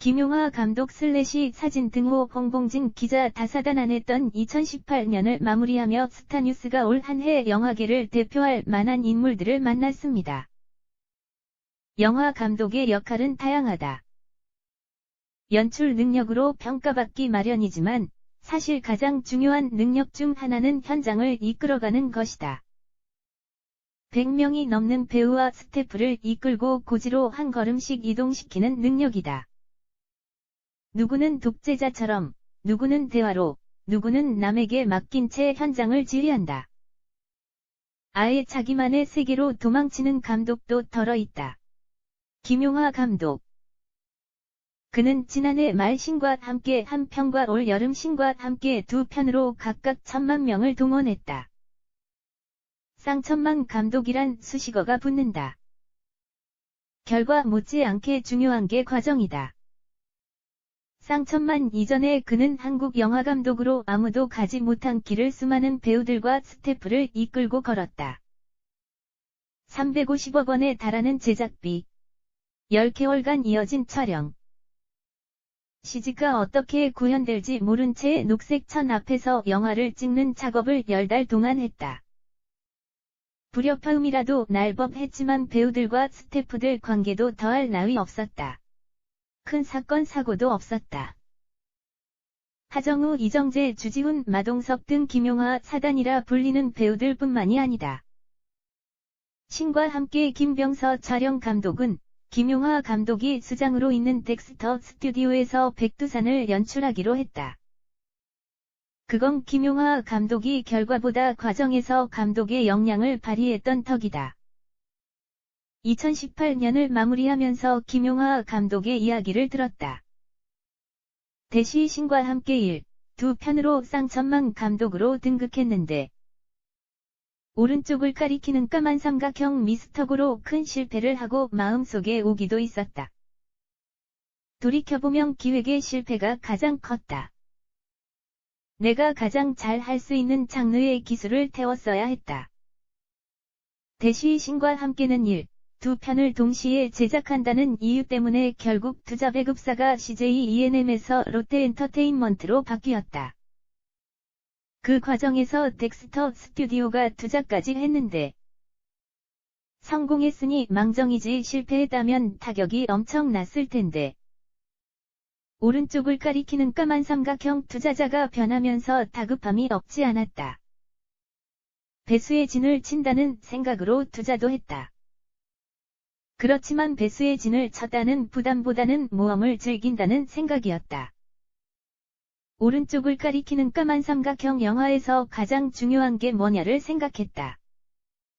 김용하 감독 슬래시 사진 등호 홍봉진 기자 다사다난했던 2018년을 마무리하며 스타뉴스가 올 한 해 영화계를 대표할 만한 인물들을 만났습니다. 영화 감독의 역할은 다양하다. 연출 능력으로 평가받기 마련이지만 사실 가장 중요한 능력 중 하나는 현장을 이끌어가는 것이다. 100명이 넘는 배우와 스태프를 이끌고 고지로 한 걸음씩 이동시키는 능력이다. 누구는 독재자처럼, 누구는 대화로, 누구는 남에게 맡긴 채 현장을 지휘한다. 아예 자기만의 세계로 도망치는 감독도 덜어 있다. 김용하 감독. 그는 지난해 말 신과 함께 한 편과 올 여름 신과 함께 두 편으로 각각 1000만 명을 동원했다. 쌍천만 감독이란 수식어가 붙는다. 결과 못지않게 중요한 게 과정이다. 쌍천만 이전에 그는 한국 영화감독으로 아무도 가지 못한 길을 수많은 배우들과 스태프를 이끌고 걸었다. 350억 원에 달하는 제작비, 10개월간 이어진 촬영. CG가 어떻게 구현될지 모른 채 녹색천 앞에서 영화를 찍는 작업을 10달 동안 했다. 불협화음이라도 날 법했지만 배우들과 스태프들 관계도 더할 나위 없었다. 큰 사건 사고도 없었다. 하정우, 이정재, 주지훈, 마동석 등 김용하 사단이라 불리는 배우들뿐만이 아니다. 신과 함께 김병서 촬영 감독은 김용하 감독이 수장으로 있는 덱스터 스튜디오에서 백두산을 연출하기로 했다. 그건 김용하 감독이 결과보다 과정에서 감독의 역량을 발휘했던 덕이다. 2018년을 마무리하면서 김용하 감독의 이야기를 들었다. 대시 신과 함께 1, 2편으로 쌍천만 감독으로 등극했는데 오른쪽을 가리키는 까만 삼각형 미스터고로 큰 실패를 하고 마음속에 오기도 있었다. 돌이켜보면 기획의 실패가 가장 컸다. 내가 가장 잘 할 수 있는 장르의 기술을 태웠어야 했다. 대시 신과 함께는 1, 2편을 동시에 제작한다는 이유 때문에 결국 투자 배급사가 CJ ENM에서 롯데엔터테인먼트로 바뀌었다. 그 과정에서 덱스터 스튜디오가 투자까지 했는데 성공했으니 망정이지 실패했다면 타격이 엄청났을 텐데. 오른쪽을 가리키는 까만 삼각형 투자자가 변하면서 다급함이 없지 않았다. 배수의 진을 친다는 생각으로 투자도 했다. 그렇지만 배수의 진을 쳤다는 부담보다는 모험을 즐긴다는 생각이었다. 오른쪽을 가리키는 까만 삼각형 영화에서 가장 중요한 게 뭐냐를 생각했다.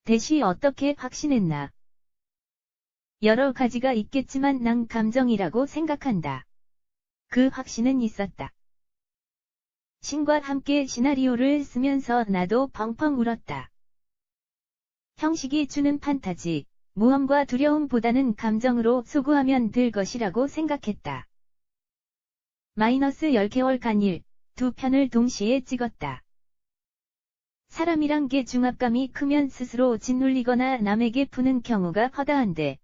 대시 어떻게 확신했나? 여러 가지가 있겠지만 난 감정이라고 생각한다. 그 확신은 있었다. 신과 함께 시나리오를 쓰면서 나도 펑펑 울었다. 형식이 주는 판타지, 모험과 두려움보다는 감정으로 수구하면 될 것이라고 생각했다. 마이너스 10개월간 1, 2편을 동시에 찍었다. 사람이란 게 중압감이 크면 스스로 짓눌리거나 남에게 푸는 경우가 허다한데.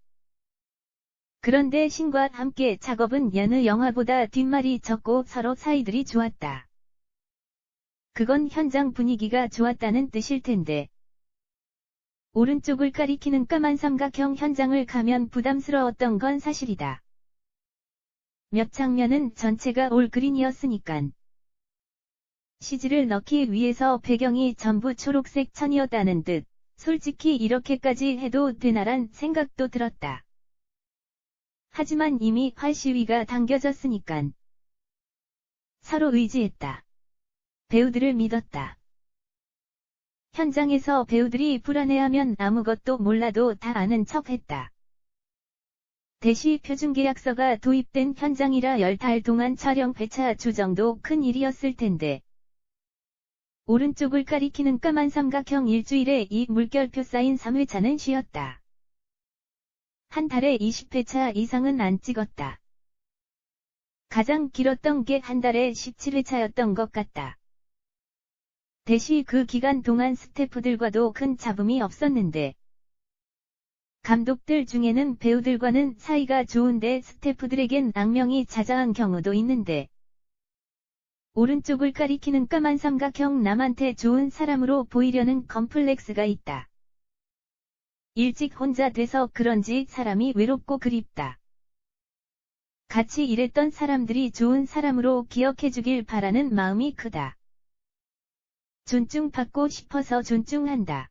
그런데 신과 함께 작업은 여느 영화보다 뒷말이 적고 서로 사이들이 좋았다. 그건 현장 분위기가 좋았다는 뜻일 텐데. 오른쪽을 가리키는 까만 삼각형 현장을 가면 부담스러웠던 건 사실이다. 몇 장면은 전체가 올 그린이었으니깐. CG를 넣기 위해서 배경이 전부 초록색 천이었다는 듯, 솔직히 이렇게까지 해도 되나란 생각도 들었다. 하지만 이미 활시위가 당겨졌으니깐. 서로 의지했다. 배우들을 믿었다. 현장에서 배우들이 불안해하면 아무것도 몰라도 다 아는 척했다. 대시 표준계약서가 도입된 현장이라 10달 동안 촬영 회차 조정도 큰 일이었을 텐데. 오른쪽을 가리키는 까만 삼각형 일주일에 이 물결표 쌓인 3회차는 쉬었다. 한 달에 20회차 이상은 안 찍었다. 가장 길었던 게 한 달에 17회차였던 것 같다. 대시 그 기간 동안 스태프들과도 큰 잡음이 없었는데. 감독들 중에는 배우들과는 사이가 좋은데 스태프들에겐 악명이 자자한 경우도 있는데, 오른쪽을 가리키는 까만 삼각형 남한테 좋은 사람으로 보이려는 컴플렉스가 있다. 일찍 혼자 돼서 그런지 사람이 외롭고 그립다. 같이 일했던 사람들이 좋은 사람으로 기억해주길 바라는 마음이 크다. 존중받고 싶어서 존중한다.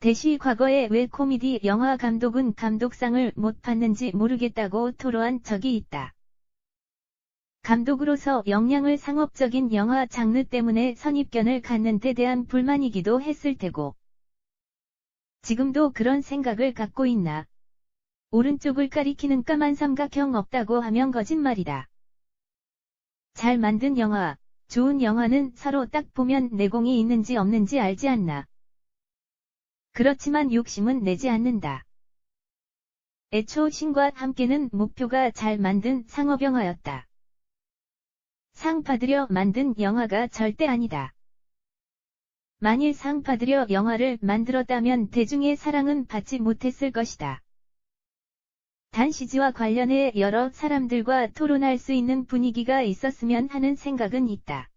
대시 과거에 왜 코미디 영화 감독은 감독상을 못 받는지 모르겠다고 토로한 적이 있다. 감독으로서 역량을 상업적인 영화 장르 때문에 선입견을 갖는 데 대한 불만이기도 했을 테고. 지금도 그런 생각을 갖고 있나. 오른쪽을 가리키는 까만 삼각형 없다고 하면 거짓말이다. 잘 만든 영화, 좋은 영화는 서로 딱 보면 내공이 있는지 없는지 알지 않나. 그렇지만 욕심은 내지 않는다. 애초 신과 함께는 목표가 잘 만든 상업영화였다. 상 받으려 만든 영화가 절대 아니다. 만일 상 받으려 영화를 만들었다면 대중의 사랑은 받지 못했을 것이다. 단 CG와 관련해 여러 사람들과 토론할 수 있는 분위기가 있었으면 하는 생각은 있다.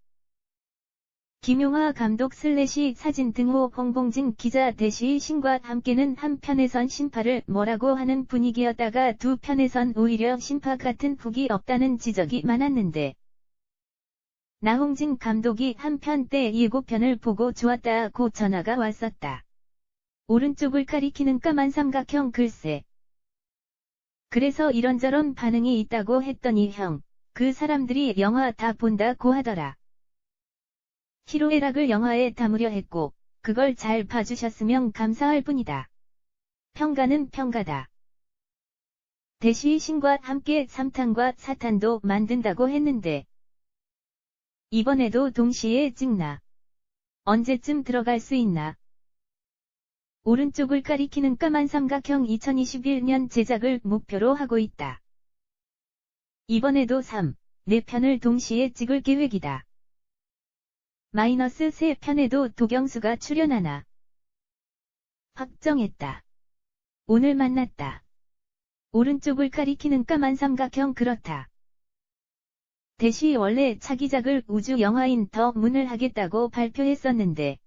김용하 감독 슬래시 사진 등호 홍봉진 기자 대시 신과 함께는 한 편에선 신파를 뭐라고 하는 분위기였다가 두 편에선 오히려 신파 같은 훅이 없다는 지적이 많았는데, 나홍진 감독이 한 편 때 예고편을 보고 좋았다고 전화가 왔었다. 오른쪽을 가리키는 까만 삼각형 글쎄. 그래서 이런저런 반응이 있다고 했더니 형, 그 사람들이 영화 다 본다고 하더라. 희로애락을 영화에 담으려 했고, 그걸 잘 봐주셨으면 감사할 뿐이다. 평가는 평가다. 대시 신과 함께 3탄과 4탄도 만든다고 했는데, 이번에도 동시에 찍나? 언제쯤 들어갈 수 있나? 오른쪽을 가리키는 까만 삼각형 2021년 제작을 목표로 하고 있다. 이번에도 3, 4편을 동시에 찍을 계획이다. -3편에도 도경수가 출연하나? 확정했다. 오늘 만났다. 오른쪽을 가리키는 까만 삼각형 그렇다. 대시 원래 차기작을 우주 영화인 더 문을 하겠다고 발표했었는데,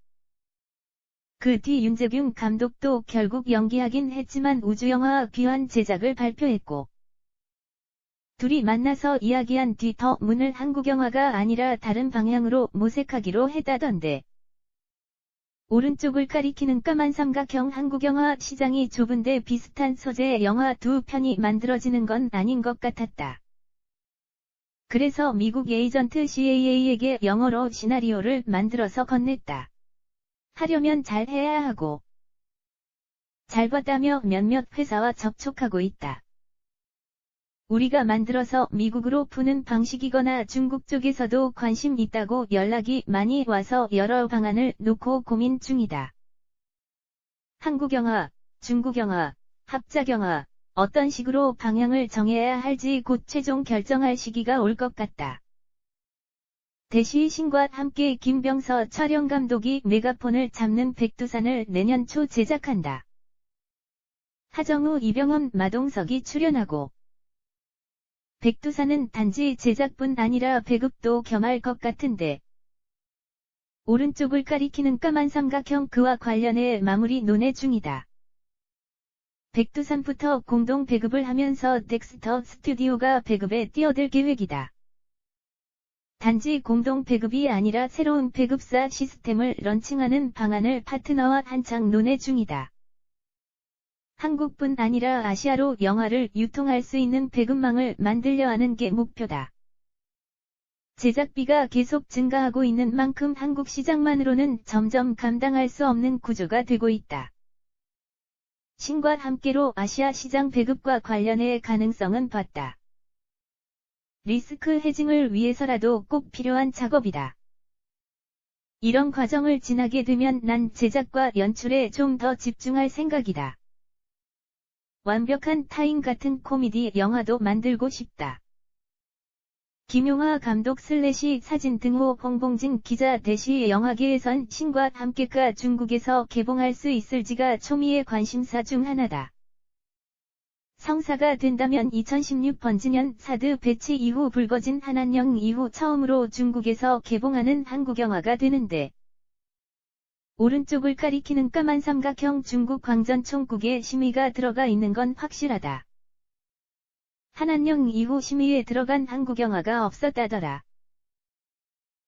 그 뒤 윤재균 감독도 결국 연기하긴 했지만 우주영화 귀환 제작을 발표했고, 둘이 만나서 이야기한 뒤 더 문을 한국영화가 아니라 다른 방향으로 모색하기로 했다던데, 오른쪽을 가리키는 까만 삼각형 한국영화 시장이 좁은데 비슷한 소재의 영화 두 편이 만들어지는 건 아닌 것 같았다. 그래서 미국 에이전트 CAA에게 영어로 시나리오를 만들어서 건넸다. 하려면 잘 해야 하고, 잘 봤다며 몇몇 회사와 접촉하고 있다. 우리가 만들어서 미국으로 푸는 방식이거나 중국 쪽에서도 관심 있다고 연락이 많이 와서 여러 방안을 놓고 고민 중이다. 한국영화, 중국영화, 합작영화, 어떤 식으로 방향을 정해야 할지 곧 최종 결정할 시기가 올 것 같다. 대시 신과 함께 김병서 촬영감독이 메가폰을 잡는 백두산을 내년 초 제작한다. 하정우, 이병헌, 마동석이 출연하고, 백두산은 단지 제작뿐 아니라 배급도 겸할 것 같은데, 오른쪽을 가리키는 까만 삼각형 그와 관련해 마무리 논의 중이다. 백두산부터 공동 배급을 하면서 덱스터 스튜디오가 배급에 뛰어들 계획이다. 단지 공동 배급이 아니라 새로운 배급사 시스템을 런칭하는 방안을 파트너와 한창 논의 중이다. 한국뿐 아니라 아시아로 영화를 유통할 수 있는 배급망을 만들려 하는 게 목표다. 제작비가 계속 증가하고 있는 만큼 한국 시장만으로는 점점 감당할 수 없는 구조가 되고 있다. 신과 함께로 아시아 시장 배급과 관련해 가능성은 봤다. 리스크 헤징을 위해서라도 꼭 필요한 작업이다. 이런 과정을 지나게 되면 난 제작과 연출에 좀 더 집중할 생각이다. 완벽한 타인 같은 코미디 영화도 만들고 싶다. 김용하 감독 슬래시 사진 등호 홍봉진 기자 대시 영화계에선 신과 함께가 중국에서 개봉할 수 있을지가 초미의 관심사 중 하나다. 성사가 된다면 2016 번지년 사드 배치 이후 불거진 한한령 이후 처음으로 중국에서 개봉하는 한국 영화가 되는데, 오른쪽을 가리키는 까만 삼각형 중국 광전 총국에 심의가 들어가 있는 건 확실하다. 한한령 이후 심의에 들어간 한국 영화가 없었다더라.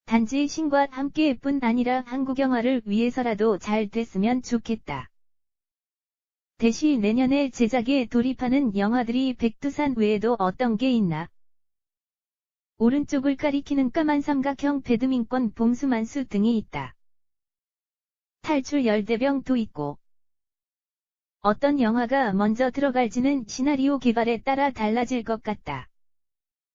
단지 신과 함께뿐 아니라 한국 영화를 위해서라도 잘 됐으면 좋겠다. 대시 내년에 제작에 돌입하는 영화들이 백두산 외에도 어떤 게 있나? 오른쪽을 가리키는 까만 삼각형 배드민권 봉수만수 등이 있다. 탈출 열대병도 있고. 어떤 영화가 먼저 들어갈지는 시나리오 개발에 따라 달라질 것 같다.